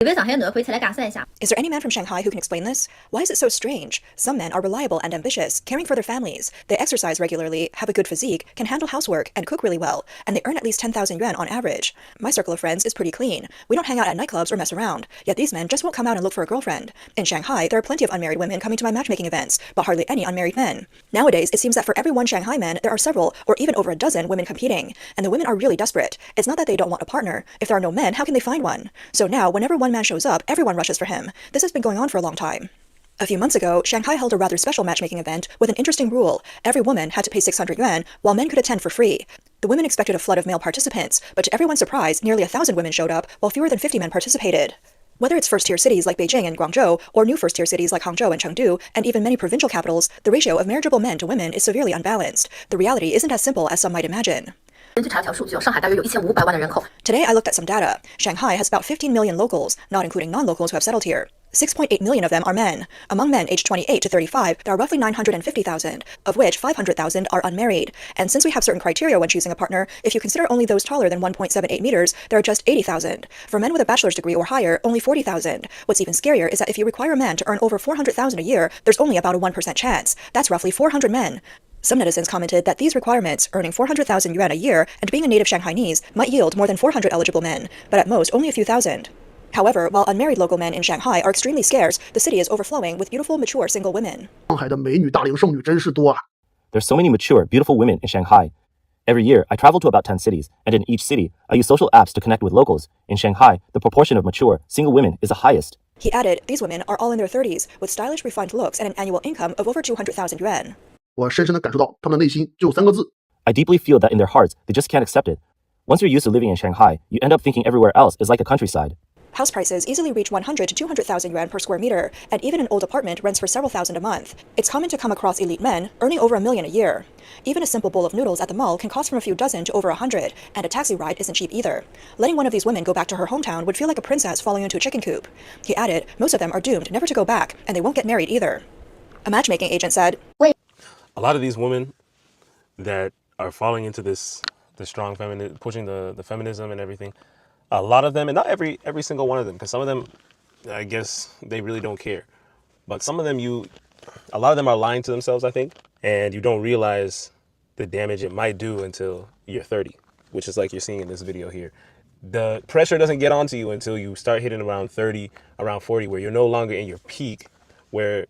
有位早黑女可以一起来解釋一下。Is there any man from Shanghai who can explain this? Why is it so strange? Some men are reliable and ambitious, caring for their families. They exercise regularly, have a good physique, can handle housework, and cook really well, and they earn at least 10,000 yuan on average. My circle of friends is pretty clean. We don't hang out at nightclubs or mess around, yet these men just won't come out and look for a girlfriend. In Shanghai, there are plenty of unmarried women coming to my matchmaking events, but hardly any unmarried men. Nowadays, it seems that for every one Shanghai man, there are several, or even over a dozen women competing, and the women are really desperate. It's not that they don't want a partner. If there are no men, how can they find one? So now, whenever one man shows up, everyone rushes for him. This has been going on for a long time. A few months ago, Shanghai held a rather special matchmaking event with an interesting rule. Every woman had to pay 600 yuan, while men could attend for free. The women expected a flood of male participants, but to everyone's surprise, nearly 1,000 women showed up, while fewer than 50 men participated. Whether it's first-tier cities like Beijing and Guangzhou, or new first-tier cities like Hangzhou and Chengdu, and even many provincial capitals, the ratio of marriageable men to women is severely unbalanced. The reality isn't as simple as some might imagine. 根据查条数据，上海大约有1500万的人口。 Today, I looked at some data. Shanghai has about 15 million locals, not including non-locals who have settled here. 6.8 million of them are men. Among men aged 28 to 35, there are roughly 950,000, of which 500,000 are unmarried. And since we have certain criteria when choosing a partner, if you consider only those taller than 1.78 meters, there are just 80,000. For men with a bachelor's degree or higher, only 40,000. What's even scarier is that if you require a man to earn over 400,000 a year, there's only about a 1% chance. That's roughly 400 men. Some netizens commented that these requirements, earning 400,000 yuan a year and being a native Shanghainese, might yield more than 400 eligible men, but at most only a few thousand. However, while unmarried local men in Shanghai are extremely scarce, the city is overflowing with beautiful, mature single women. 上海的美女大龄剩女真是多啊。 There's so many mature, beautiful women in Shanghai. Every year, I travel to about 10 cities, and in each city, I use social apps to connect with locals. In Shanghai, the proportion of mature, single women is the highest. He added, these women are all in their 30s, with stylish, refined looks and an annual income of over 200,000 yuan. 我深深地感受到他们的内心只有3个字。 I deeply feel that in their hearts, they just can't accept it. Once you're used to living in Shanghai, you end up thinking everywhere else is like the countryside. House prices easily reach 100 to 200,000 yuan per square meter, and even an old apartment rents for several thousand a month. It's common to come across elite men earning over $1 million a year. Even a simple bowl of noodles at the mall can cost from a few dozen to over 100, and a taxi ride isn't cheap either. Letting one of these women go back to her hometown would feel like a princess falling into a chicken coop. He added, most of them are doomed never to go back, and they won't get married either. A matchmaking agent said, a lot of these women that are falling into this strong feminine, pushing the feminism and everything, a lot of them, and not every single one of them, because some of them, I guess they really don't care, but some of them a lot of them are lying to themselves, I think, and you don't realize the damage it might do until you're 30, which is like you're seeing in this video here. The pressure doesn't get onto you until you start hitting around 30, around 40, where you're no longer in your peak, where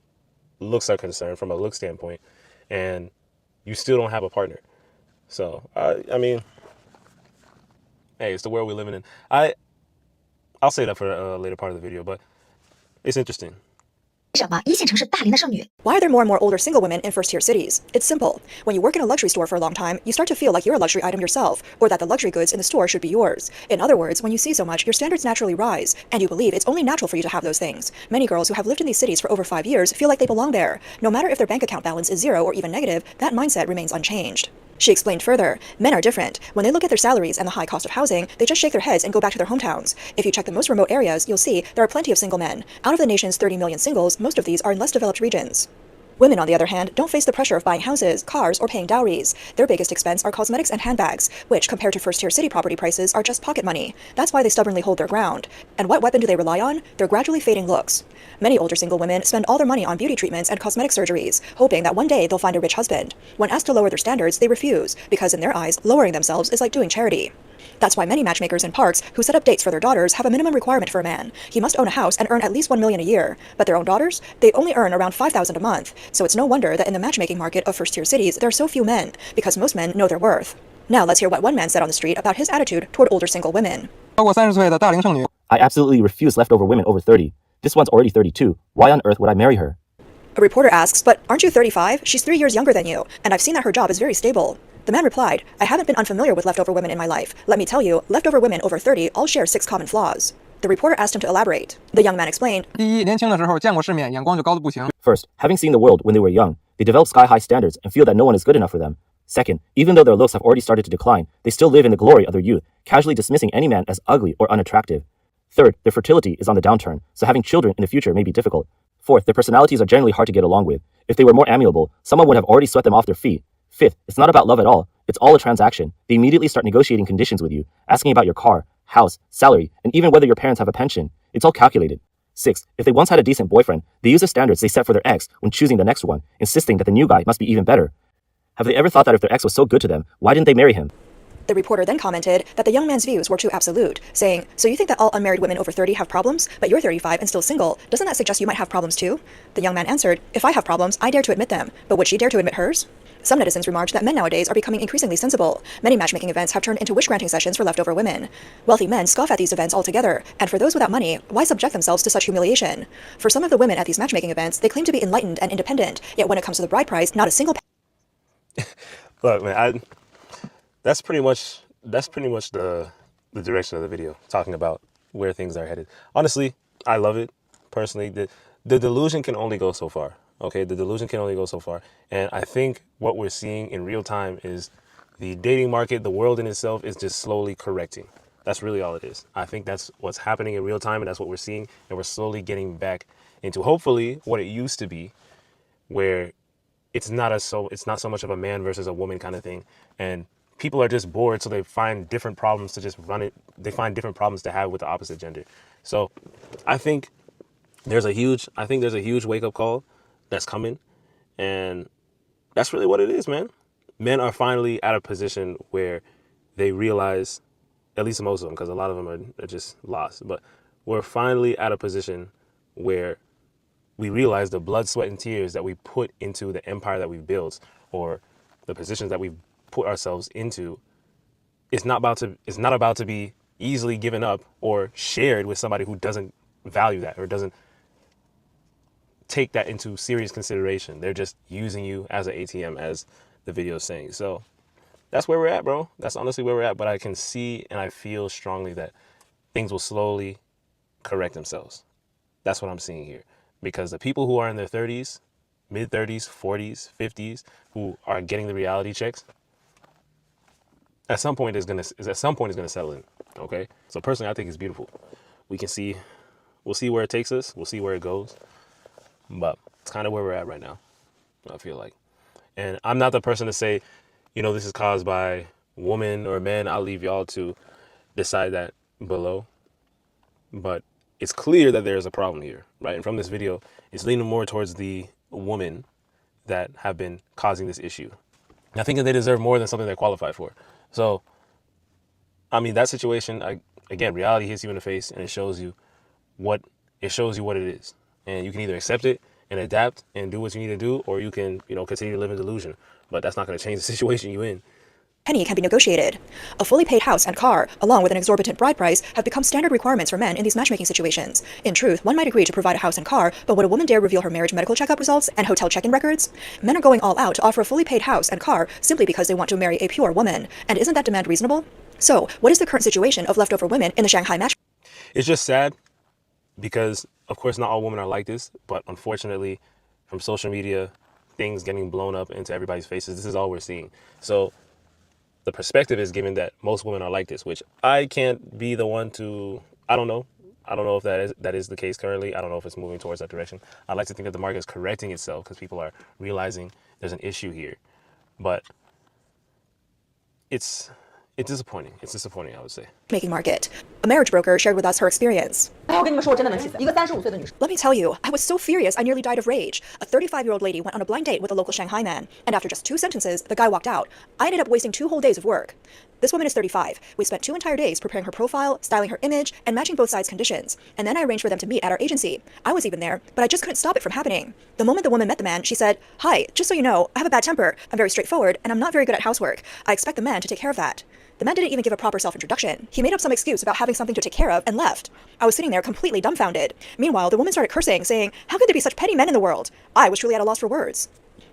looks are concerned from a look standpoint, and you still don't have a partner. So I mean, hey, it's the world we're living in. I'll say that for a later part of the video, but it's interesting. 为什么一线城市大龄的剩女？ Why are there more and more older single women in first-tier cities? It's simple. When you work in a luxury store for a long time, you start to feel like you're a luxury item yourself, or that the luxury goods in the store should be yours. In other words, when you see so much, your standards naturally rise, and you believe it's only natural for you to have those things. Many girls who have lived in these cities for over 5 years feel like they belong there. No matter if their bank account balance is 0 or even negative, that mindset remains unchanged. She explained further, men are different. When they look at their salaries and the high cost of housing, they just shake their heads and go back to their hometowns. If you check the most remote areas, you'll see there are plenty of single men. Out of the nation's 30 million singles, most of these are in less developed regions. Women, on the other hand, don't face the pressure of buying houses, cars, or paying dowries. Their biggest expense are cosmetics and handbags, which, compared to first-tier city property prices, are just pocket money. That's why they stubbornly hold their ground. And what weapon do they rely on? Their gradually fading looks. Many older single women spend all their money on beauty treatments and cosmetic surgeries, hoping that one day they'll find a rich husband. When asked to lower their standards, they refuse, because in their eyes, lowering themselves is like doing charity. That's why many matchmakers in parks who set up dates for their daughters have a minimum requirement for a man. He must own a house and earn at least $1 million a year. But their own daughters? They only earn around 5,000 a month. So it's no wonder that in the matchmaking market of first-tier cities, there are so few men, because most men know their worth. Now let's hear what one man said on the street about his attitude toward older single women. 超过30岁的大龄剩女 I absolutely refuse leftover women over 30. This one's already 32. Why on earth would I marry her? A reporter asks, but aren't you 35? She's 3 years younger than you, and I've seen that her job is very stable. The man replied, I haven't been unfamiliar with leftover women in my life. Let me tell you, leftover women over 30 all share 6 common flaws. The reporter asked him to elaborate. The young man explained, 第一，年轻的时候见过世面，眼光就高的不行。 First, having seen the world when they were young, they develop sky-high standards and feel that no one is good enough for them. Second, even though their looks have already started to decline, they still live in the glory of their youth, casually dismissing any man as ugly or unattractive. Third, their fertility is on the downturn, so having children in the future may be difficult. Fourth, their personalities are generally hard to get along with. If they were more amiable, someone would have already swept them off their feet. Fifth, it's not about love at all. It's all a transaction. They immediately start negotiating conditions with you, asking about your car, house, salary, and even whether your parents have a pension. It's all calculated. 6. If they once had a decent boyfriend, they use the standards they set for their ex when choosing the next one, insisting that the new guy must be even better. Have they ever thought that if their ex was so good to them, why didn't they marry him? The reporter then commented that the young man's views were too absolute, saying, "So you think that all unmarried women over 30 have problems, but you're 35 and still single? Doesn't that suggest you might have problems too?" The young man answered, "If I have problems, I dare to admit them, but would she dare to admit hers?" Some netizens remarked that men nowadays are becoming increasingly sensible. Many matchmaking events have turned into wish-granting sessions for leftover women. Wealthy men scoff at these events altogether, and for those without money, why subject themselves to such humiliation? For some of the women at these matchmaking events, they claim to be enlightened and independent, yet when it comes to the bride price, not a single Look, man, that's pretty much the direction of the video, talking about where things are headed. Honestly, I love it personally. The delusion can only go so far. Okay, the delusion can only go so far, and I think what we're seeing in real time is the dating market, the world in itself, is just slowly correcting. That's really all it is. I think that's what's happening in real time, and that's what we're seeing, and we're slowly getting back into hopefully what it used to be, where it's not so much of a man versus a woman kind of thing, and people are just bored, so they find different problems to just run it. They find different problems to have with the opposite gender. So I think there's a huge wake up call that's coming, and that's really what it is, man. Men are finally at a position where they realize, at least most of them, because a lot of them are just lost, but we're finally at a position where we realize the blood, sweat, and tears that we put into the empire that we've built, or the positions that we've put ourselves into, it's not about to be easily given up or shared with somebody who doesn't value that or doesn't take that into serious consideration. They're just using you as an ATM, as the video is saying. So that's where we're at, bro. That's honestly where we're at. But I can see and I feel strongly that things will slowly correct themselves. That's what I'm seeing here. Because the people who are in their 30s, mid 30s, 40s, 50s, who are getting the reality checks, at some point is gonna settle in. Okay. So personally, I think it's beautiful. We'll see where it takes us. We'll see where it goes. But it's kind of where we're at right now, I feel like. And I'm not the person to say, this is caused by women or men. I'll leave y'all to decide that below. But it's clear that there's a problem here, right? And from this video, it's leaning more towards the women that have been causing this issue. And I think that they deserve more than something they're qualified for. So, I mean, that situation, again, reality hits you in the face, and it shows you what it is. And you can either accept it and adapt and do what you need to do, or you can, continue to live in delusion. But that's not going to change the situation you're in. penny can be negotiated. A fully paid house and car, along with an exorbitant bride price, have become standard requirements for men in these matchmaking situations. In truth, one might agree to provide a house and car, but would a woman dare reveal her marriage medical checkup results and hotel check-in records? Men are going all out to offer a fully paid house and car simply because they want to marry a pure woman. And isn't that demand reasonable? So, what is the current situation of leftover women in the Shanghai match? It's just sad because, of course, not all women are like this, but unfortunately, from social media, things getting blown up into everybody's faces, this is all we're seeing. So the perspective is given that most women are like this, which I can't be the one to, I don't know. I don't know if that is the case currently. I don't know if it's moving towards that direction. I'd like to think that the market is correcting itself because people are realizing there's an issue here. But it's disappointing. It's disappointing, I would say. Making market. A marriage broker shared with us her experience. Let me tell you, I was so furious I nearly died of rage. A 35-year-old lady went on a blind date with a local Shanghai man, and after just 2 sentences, the guy walked out. I ended up wasting 2 whole days of work. This woman is 35. We spent 2 entire days preparing her profile, styling her image, and matching both sides' conditions. And then I arranged for them to meet at our agency. I was even there, but I just couldn't stop it from happening. The moment the woman met the man, she said, "Hi, just so you know, I have a bad temper. I'm very straightforward, and I'm not very good at housework. I expect the man to take care of that." The man didn't even give a proper self-introduction. He made up some excuse about having something to take care of and left. I was sitting there completely dumbfounded. Meanwhile, the woman started cursing, saying, "How could there be such petty men in the world?" I was truly at a loss for words.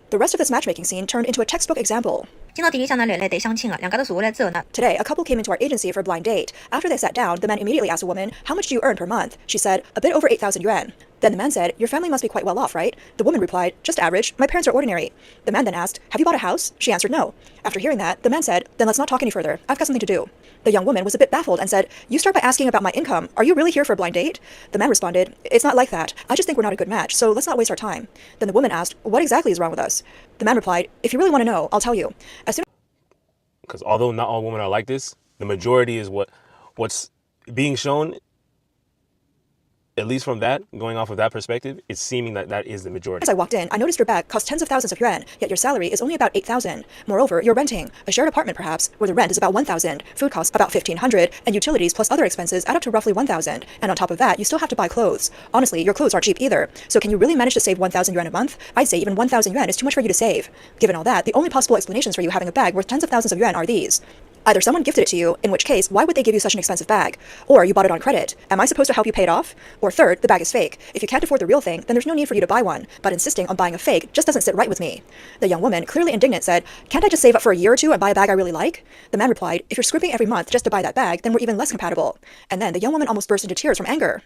The rest of this matchmaking scene turned into a textbook example. 見到弟弟相男女嚟相親啦，兩家都數咧之後呢， Today, a couple came into our agency for a blind date. After they sat down, the man immediately asked a woman, "How much do you earn per month?" She said, "A bit over 8,000 yuan. Then the man said, "Your family must be quite well off, right?" The woman replied, "Just average. My parents are ordinary." The man then asked, "Have you bought a house?" She answered no. After hearing that, the man said, "Then let's not talk any further. I've got something to do." The young woman was a bit baffled and said, "You start by asking about my income. Are you really here for a blind date?" The man responded, "It's not like that. I just think we're not a good match, so let's not waste our time." Then the woman asked, "What exactly is wrong with us?" The man replied, "If you really want to know, I'll tell you. As soon Because although not all women are like this, the majority is what's being shown, at least from that, going off of that perspective, it's seeming that that is the majority. As I walked in, I noticed your bag costs tens of thousands of yuan, yet your salary is only about 8,000. Moreover, you're renting a shared apartment perhaps, where the rent is about 1,000, food costs about 1,500, and utilities plus other expenses add up to roughly 1,000. And on top of that, you still have to buy clothes. Honestly, your clothes aren't cheap either. So can you really manage to save 1,000 yuan a month? I'd say even 1,000 yuan is too much for you to save. Given all that, the only possible explanations for you having a bag worth tens of thousands of yuan are these. Either someone gifted it to you, in which case, why would they give you such an expensive bag? Or you bought it on credit. Am I supposed to help you pay it off? Or third, the bag is fake. If you can't afford the real thing, then there's no need for you to buy one. But insisting on buying a fake just doesn't sit right with me. The young woman, clearly indignant, said, "Can't I just save up for a year or two and buy a bag I really like?" The man replied, "If you're scrimping every month just to buy that bag, then we're even less compatible." And then the young woman almost burst into tears from anger.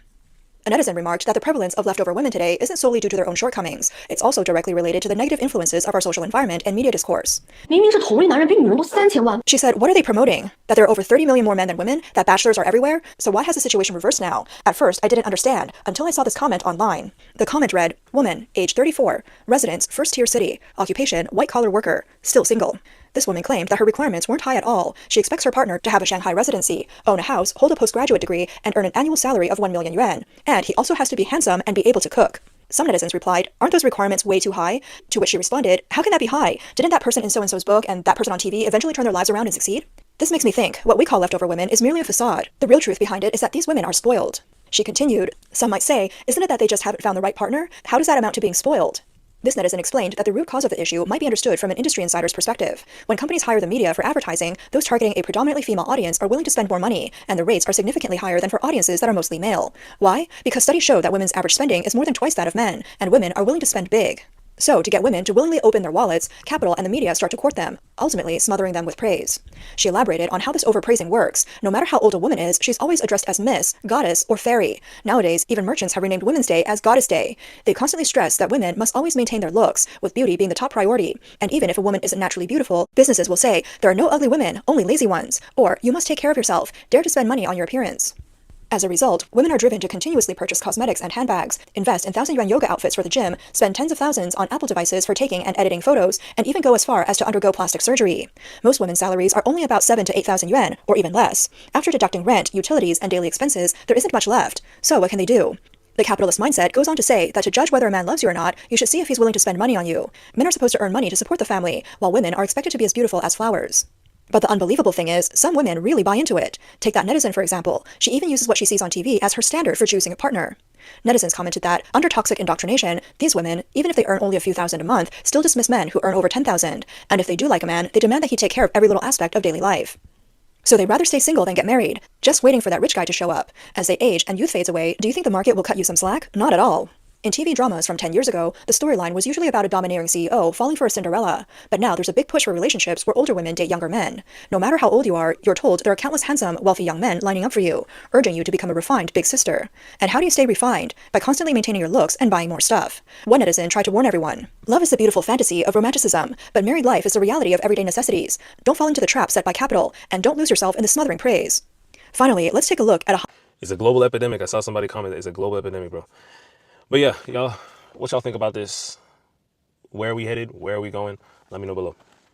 A netizen remarked that the prevalence of leftover women today isn't solely due to their own shortcomings. It's also directly related to the negative influences of our social environment and media discourse. 明明是同类男人比女人多3000万。 She said, what are they promoting? That there are over 30 million more men than women? That bachelors are everywhere? So why has the situation reversed now? At first, I didn't understand, until I saw this comment online. The comment read, woman, age 34, residence, first-tier city, occupation, white-collar worker, still single. This woman claimed that her requirements weren't high at all. She expects her partner to have a Shanghai residency, own a house, hold a postgraduate degree, and earn an annual salary of 1 million yuan. And he also has to be handsome and be able to cook. Some netizens replied, aren't those requirements way too high? To which she responded, how can that be high? Didn't that person in so-and-so's book and that person on TV eventually turn their lives around and succeed? This makes me think what we call leftover women is merely a facade. The real truth behind it is that these women are spoiled. She continued, some might say, isn't it that they just haven't found the right partner? How does that amount to being spoiled? This netizen explained that the root cause of the issue might be understood from an industry insider's perspective. When companies hire the media for advertising, those targeting a predominantly female audience are willing to spend more money, and the rates are significantly higher than for audiences that are mostly male. Why? Because studies show that women's average spending is more than twice that of men, and women are willing to spend big. So, to get women to willingly open their wallets, capital and the media start to court them, ultimately smothering them with praise. She elaborated on how this overpraising works. No matter how old a woman is, she's always addressed as Miss, Goddess, or Fairy. Nowadays, even merchants have renamed Women's Day as Goddess Day. They constantly stress that women must always maintain their looks, with beauty being the top priority. And even if a woman isn't naturally beautiful, businesses will say, there are no ugly women, only lazy ones. Or, you must take care of yourself, dare to spend money on your appearance. As a result, women are driven to continuously purchase cosmetics and handbags, invest in 1,000-yuan yoga outfits for the gym, spend tens of thousands on Apple devices for taking and editing photos, and even go as far as to undergo plastic surgery. Most women's salaries are only about 7,000 to 8,000 yuan, or even less. After deducting rent, utilities, and daily expenses, there isn't much left. So what can they do? The capitalist mindset goes on to say that to judge whether a man loves you or not, you should see if he's willing to spend money on you. Men are supposed to earn money to support the family, while women are expected to be as beautiful as flowers. But the unbelievable thing is, some women really buy into it. Take that netizen, for example. She even uses what she sees on TV as her standard for choosing a partner. Netizens commented that, under toxic indoctrination, these women, even if they earn only a few thousand a month, still dismiss men who earn over 10,000. And if they do like a man, they demand that he take care of every little aspect of daily life. So they'd rather stay single than get married, just waiting for that rich guy to show up. As they age and youth fades away, do you think the market will cut you some slack? Not at all. In TV dramas from 10 years ago, the storyline was usually about a domineering CEO falling for a Cinderella. But now there's a big push for relationships where older women date younger men. No matter how old you are, you're told there are countless handsome, wealthy young men lining up for you, urging you to become a refined big sister. And how do you stay refined? By constantly maintaining your looks and buying more stuff. One netizen tried to warn everyone. Love is the beautiful fantasy of romanticism, but married life is the reality of everyday necessities. Don't fall into the trap set by capital, and don't lose yourself in the smothering praise. Finally, let's take a look at a... It's a global epidemic. I saw somebody comment that it's a global epidemic, bro. But yeah, y'all, what y'all think about this? Where are we headed? Where are we going? Let me know below.